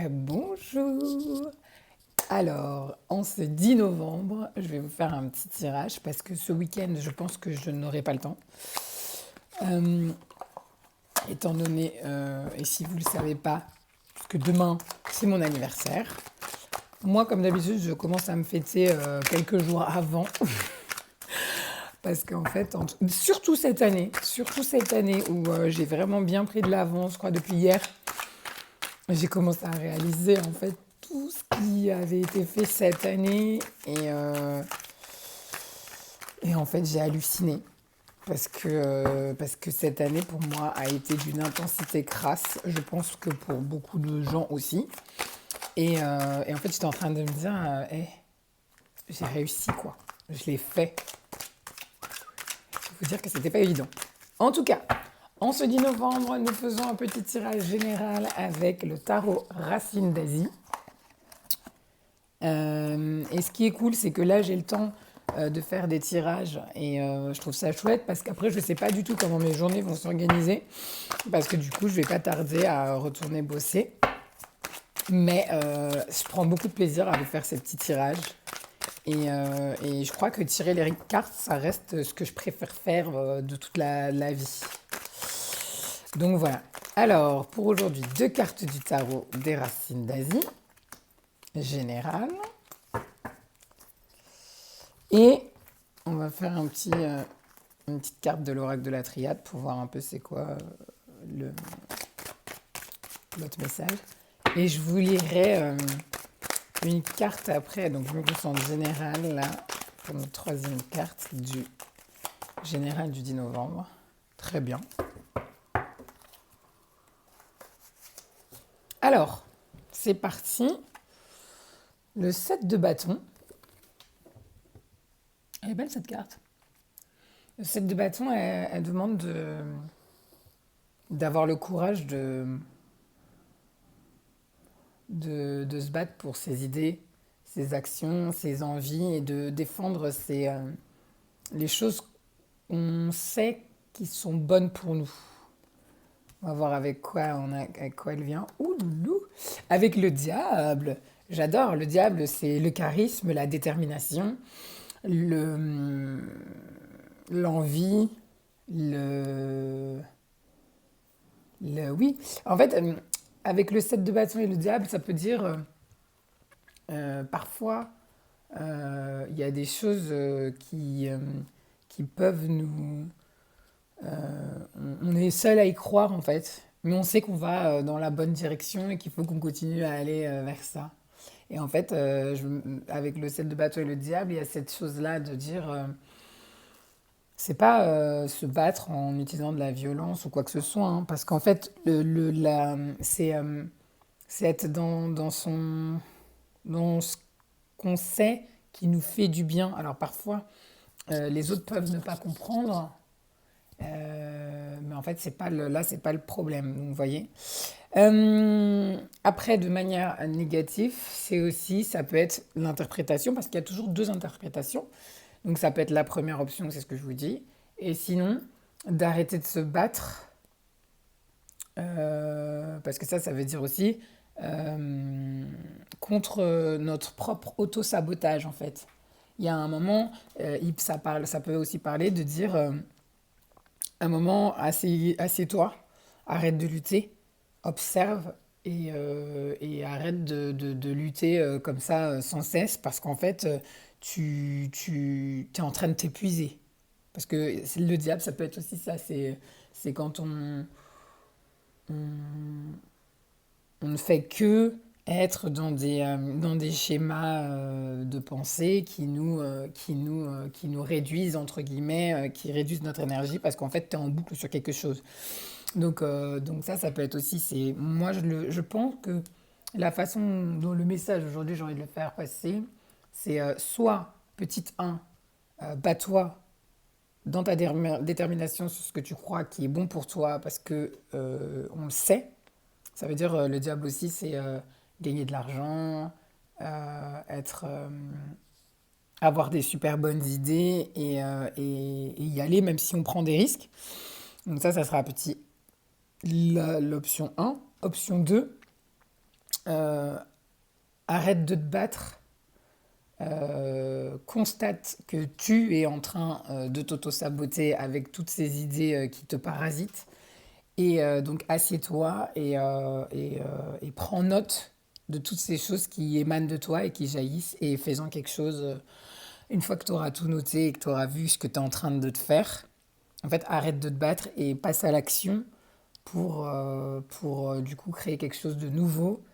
Bonjour. Alors, en ce 10 novembre, je vais vous faire un petit tirage parce que ce week-end, je pense que je n'aurai pas le temps. Euh, Étant donné, et si vous ne le savez pas, que demain, c'est mon anniversaire. Moi, comme d'habitude, je commence à me fêter quelques jours avant parce qu'en fait, surtout cette année où j'ai vraiment bien pris de l'avance, je crois, depuis hier, j'ai commencé à réaliser en fait tout ce qui avait été fait cette année et en fait j'ai halluciné parce que cette année pour moi a été d'une intensité crasse, je pense que pour beaucoup de gens aussi. Et en fait j'étais en train de me dire, hey, j'ai réussi quoi, je l'ai fait. Il faut dire que c'était pas évident. En tout cas, en ce 10 novembre, nous faisons un petit tirage général avec le tarot Racine d'Asie. Et ce qui est cool, c'est que là, j'ai le temps de faire des tirages et je trouve ça chouette parce qu'après, je ne sais pas du tout comment mes journées vont s'organiser parce que du coup, je vais pas tarder à retourner bosser. Mais je prends beaucoup de plaisir à vous faire ces petits tirages et je crois que tirer les cartes, ça reste ce que je préfère faire de toute la vie. Donc voilà. Alors, pour aujourd'hui, deux cartes du tarot des racines d'Asie, générales. Et on va faire une petite carte de l'oracle de la triade pour voir un peu c'est quoi le, votre message. Et je vous lirai une carte après, donc je me concentre en général là pour notre troisième carte du général du 10 novembre. Très bien. Alors, c'est parti. Le 7 de bâton. Elle est belle cette carte. Le 7 de bâton, elle demande d'avoir le courage de se battre pour ses idées, ses actions, ses envies et de défendre les choses qu'on sait qui sont bonnes pour nous. On va voir avec quoi elle vient. Ouh loulou. Avec le diable. J'adore. Le diable, c'est le charisme, la détermination, le, l'envie, le, oui. En fait, avec le 7 de bâton et le diable, ça peut dire parfois il y a des choses qui peuvent nous. On est seul à y croire en fait, mais on sait qu'on va dans la bonne direction et qu'il faut qu'on continue à aller vers ça. Et en fait, avec le 7 de bâton et le diable, il y a cette chose-là de dire c'est pas se battre en utilisant de la violence ou quoi que ce soit, hein, parce qu'en fait, c'est être dans ce qu'on sait qui nous fait du bien. Alors parfois, les autres peuvent ne pas comprendre, mais en fait, là, c'est pas le problème. Donc, vous voyez. Après, de manière négative, ça peut être l'interprétation, parce qu'il y a toujours deux interprétations. Donc, ça peut être la première option, c'est ce que je vous dis. Et sinon, d'arrêter de se battre, parce que ça veut dire aussi euh, contre notre propre auto-sabotage, en fait. Il y a un moment, ça peut aussi parler de dire un moment, assieds-toi, arrête de lutter, observe et arrête de lutter comme ça sans cesse parce qu'en fait, tu es en train de t'épuiser. Parce que le diable, ça peut être aussi ça, c'est quand on ne fait que être dans des schémas de pensée qui nous réduisent, entre guillemets, qui réduisent notre énergie parce qu'en fait, tu es en boucle sur quelque chose. Donc ça peut être aussi, moi je pense que la façon dont le message aujourd'hui j'ai envie de le faire passer, c'est soit petite 1, bats-toi dans ta détermination sur ce que tu crois qui est bon pour toi parce que on le sait. Ça veut dire le diable aussi, c'est gagner de l'argent, avoir des super bonnes idées et y aller même si on prend des risques. Donc ça sera l'option 1. Option 2, Euh, arrête de te battre. Constate que tu es en train de t'auto-saboter avec toutes ces idées qui te parasitent. Et donc assieds-toi et prends note de toutes ces choses qui émanent de toi et qui jaillissent et fais-en quelque chose. Une fois que tu auras tout noté et que tu auras vu ce que tu es en train de te faire, en fait, arrête de te battre et passe à l'action pour du coup créer quelque chose de nouveau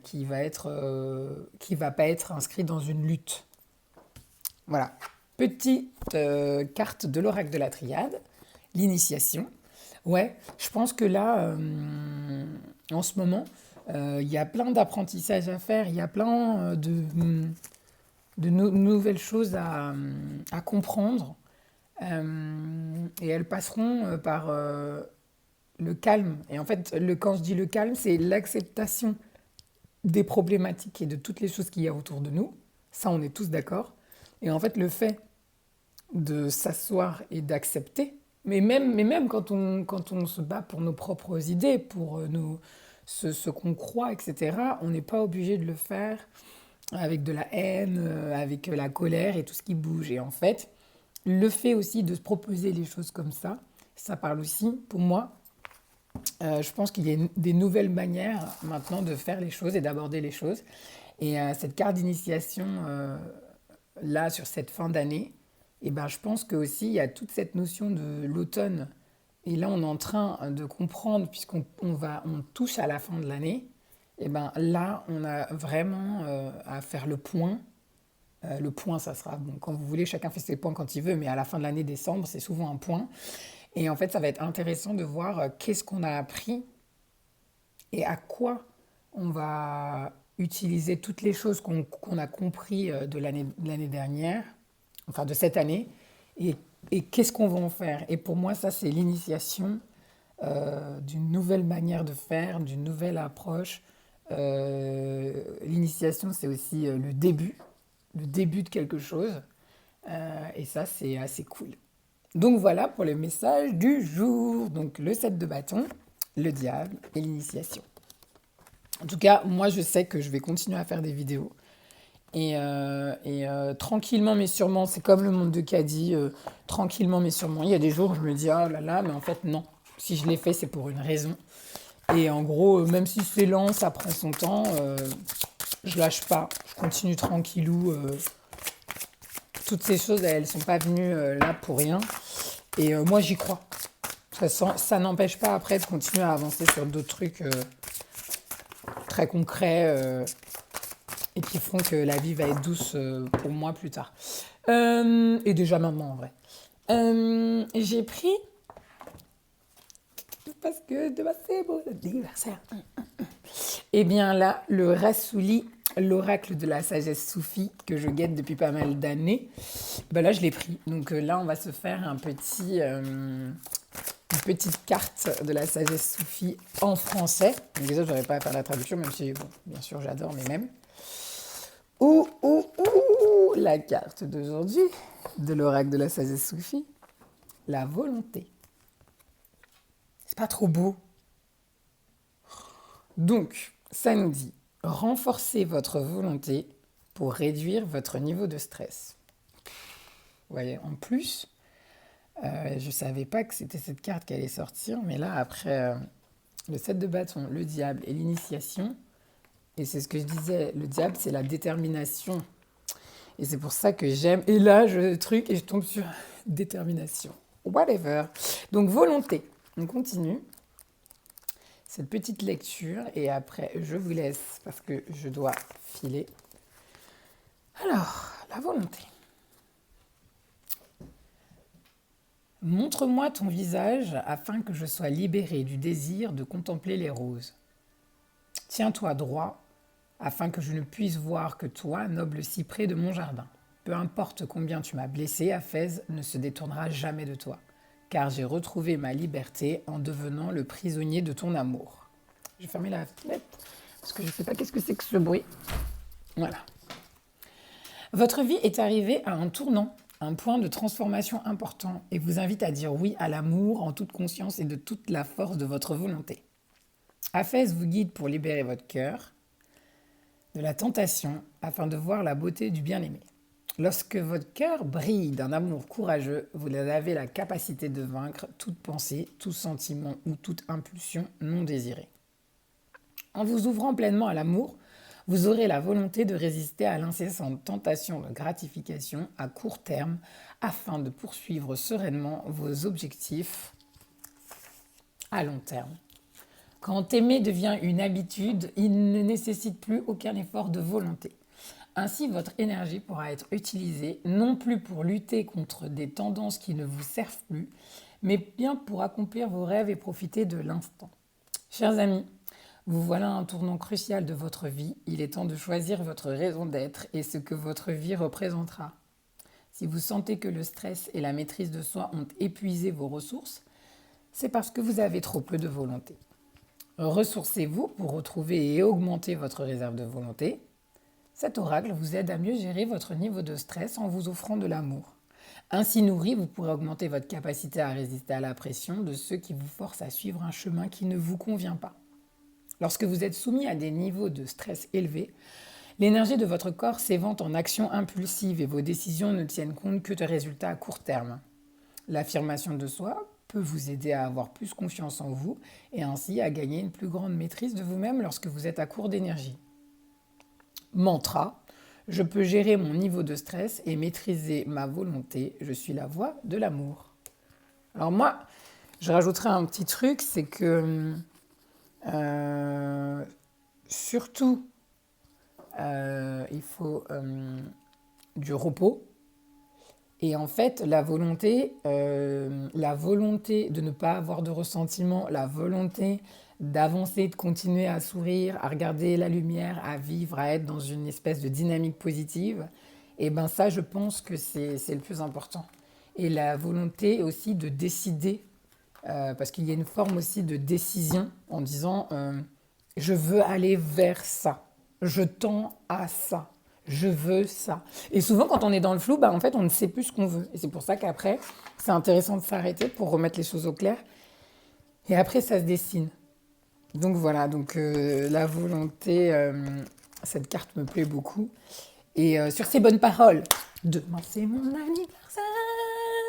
qui va pas être inscrit dans une lutte. Voilà. Petite carte de l'oracle de la triade, l'initiation. Ouais, je pense que là, en ce moment, il y a plein d'apprentissages à faire, il y a plein de nouvelles choses à comprendre. Et elles passeront par le calme. Et en fait, quand je dis le calme, c'est l'acceptation des problématiques et de toutes les choses qu'il y a autour de nous. Ça, on est tous d'accord. Et en fait, le fait de s'asseoir et d'accepter, mais même quand on se bat pour nos propres idées, pour ce qu'on croit, etc., on n'est pas obligé de le faire avec de la haine, avec la colère et tout ce qui bouge. Et en fait, le fait aussi de se proposer les choses comme ça parle aussi, pour moi, je pense qu'il y a des nouvelles manières maintenant de faire les choses et d'aborder les choses. Et cette carte d'initiation, là, sur cette fin d'année, et ben, je pense que aussi il y a toute cette notion de l'automne. Et là, on est en train de comprendre, on touche à la fin de l'année, et ben là, on a vraiment à faire le point. Le point, ça sera, bon, quand vous voulez, chacun fait ses points quand il veut, mais à la fin de l'année, décembre, c'est souvent un point. Et en fait, ça va être intéressant de voir qu'est-ce qu'on a appris et à quoi on va utiliser toutes les choses qu'on a compris de l'année dernière, enfin de cette année, et, et qu'est-ce qu'on va en faire. Et pour moi, ça, c'est l'initiation d'une nouvelle manière de faire, d'une nouvelle approche. L'initiation, c'est aussi le début de quelque chose. Et ça, c'est assez cool. Donc voilà pour le message du jour. Donc le 7 de bâton, le diable et l'initiation. En tout cas, moi je sais que je vais continuer à faire des vidéos. Tranquillement mais sûrement, c'est comme le monde de Caddy, tranquillement mais sûrement. Il y a des jours où je me dis, oh là là, mais en fait non. Si je l'ai fait, c'est pour une raison. Et en gros, même si c'est lent, ça prend son temps, je lâche pas. Je continue tranquillou. Toutes ces choses, elles sont pas venues là pour rien. Et moi, j'y crois. Ça n'empêche pas après de continuer à avancer sur d'autres trucs très concrets et qui feront que la vie va être douce pour moi plus tard. Et déjà maintenant, en vrai. J'ai pris, parce que demain c'est mon anniversaire. Et bien là, le Rassouli, l'oracle de la sagesse soufie, que je guette depuis pas mal d'années, ben là je l'ai pris. Donc là, on va se faire une petite carte de la sagesse soufie en français. Donc déjà, je n'aurais pas à faire la traduction, même si, bon, bien sûr, j'adore, mais même. La carte d'aujourd'hui, de l'oracle de la sagesse soufie, la volonté. C'est pas trop beau. Donc, ça nous dit, renforcez votre volonté pour réduire votre niveau de stress. Vous voyez, en plus, je ne savais pas que c'était cette carte qui allait sortir, mais là, après le 7 de bâton, le diable et l'initiation, et c'est ce que je disais, le diable, c'est la détermination. Et c'est pour ça que j'aime. Et là, je tombe sur détermination. Whatever. Donc, volonté. On continue cette petite lecture et après, je vous laisse parce que je dois filer. Alors, la volonté. Montre-moi ton visage afin que je sois libérée du désir de contempler les roses. Tiens-toi droit afin que je ne puisse voir que toi, noble cyprès de mon jardin. Peu importe combien tu m'as blessé, Aphèse ne se détournera jamais de toi, car j'ai retrouvé ma liberté en devenant le prisonnier de ton amour. Je vais fermer la fenêtre, parce que je ne sais pas qu'est-ce que c'est que ce bruit. Voilà. Votre vie est arrivée à un tournant, un point de transformation important, et vous invite à dire oui à l'amour en toute conscience et de toute la force de votre volonté. Aphèse vous guide pour libérer votre cœur, de la tentation afin de voir la beauté du bien-aimé. Lorsque votre cœur brille d'un amour courageux, vous avez la capacité de vaincre toute pensée, tout sentiment ou toute impulsion non désirée. En vous ouvrant pleinement à l'amour, vous aurez la volonté de résister à l'incessante tentation de gratification à court terme afin de poursuivre sereinement vos objectifs à long terme. Quand aimer devient une habitude, il ne nécessite plus aucun effort de volonté. Ainsi, votre énergie pourra être utilisée non plus pour lutter contre des tendances qui ne vous servent plus, mais bien pour accomplir vos rêves et profiter de l'instant. Chers amis, vous voilà à un tournant crucial de votre vie. Il est temps de choisir votre raison d'être et ce que votre vie représentera. Si vous sentez que le stress et la maîtrise de soi ont épuisé vos ressources, c'est parce que vous avez trop peu de volonté. Ressourcez-vous pour retrouver et augmenter votre réserve de volonté. Cet oracle vous aide à mieux gérer votre niveau de stress en vous offrant de l'amour. Ainsi nourri, vous pourrez augmenter votre capacité à résister à la pression de ceux qui vous forcent à suivre un chemin qui ne vous convient pas. Lorsque vous êtes soumis à des niveaux de stress élevés, l'énergie de votre corps s'évente en actions impulsives et vos décisions ne tiennent compte que de résultats à court terme. L'affirmation de soi peut vous aider à avoir plus confiance en vous et ainsi à gagner une plus grande maîtrise de vous-même lorsque vous êtes à court d'énergie. Mantra, je peux gérer mon niveau de stress et maîtriser ma volonté, je suis la voie de l'amour. Alors moi, je rajouterais un petit truc, c'est que surtout, il faut du repos. Et en fait, la volonté de ne pas avoir de ressentiment, la volonté d'avancer, de continuer à sourire, à regarder la lumière, à vivre, à être dans une espèce de dynamique positive, et ben ça, je pense que c'est le plus important. Et la volonté aussi de décider, parce qu'il y a une forme aussi de décision en disant je veux aller vers ça, je tends à ça. Je veux ça. Et souvent, quand on est dans le flou, en fait, on ne sait plus ce qu'on veut. Et c'est pour ça qu'après, c'est intéressant de s'arrêter pour remettre les choses au clair. Et après, ça se dessine. Donc voilà, la volonté, cette carte me plaît beaucoup. Et sur ces bonnes paroles, demain c'est mon anniversaire.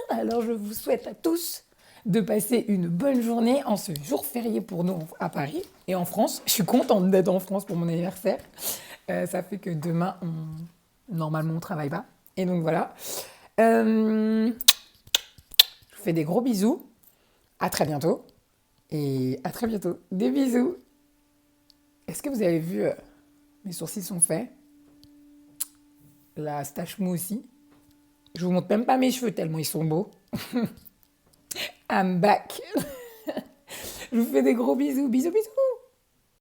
Alors je vous souhaite à tous de passer une bonne journée en ce jour férié pour nous à Paris et en France. Je suis contente d'être en France pour mon anniversaire. Ça fait que demain, normalement, on ne travaille pas. Et donc voilà. Je vous fais des gros bisous. À très bientôt. Et à très bientôt. Des bisous. Est-ce que vous avez vu, mes sourcils sont faits. La stache mou aussi. Je vous montre même pas mes cheveux tellement ils sont beaux. I'm back. Je vous fais des gros bisous. Bisous, bisous.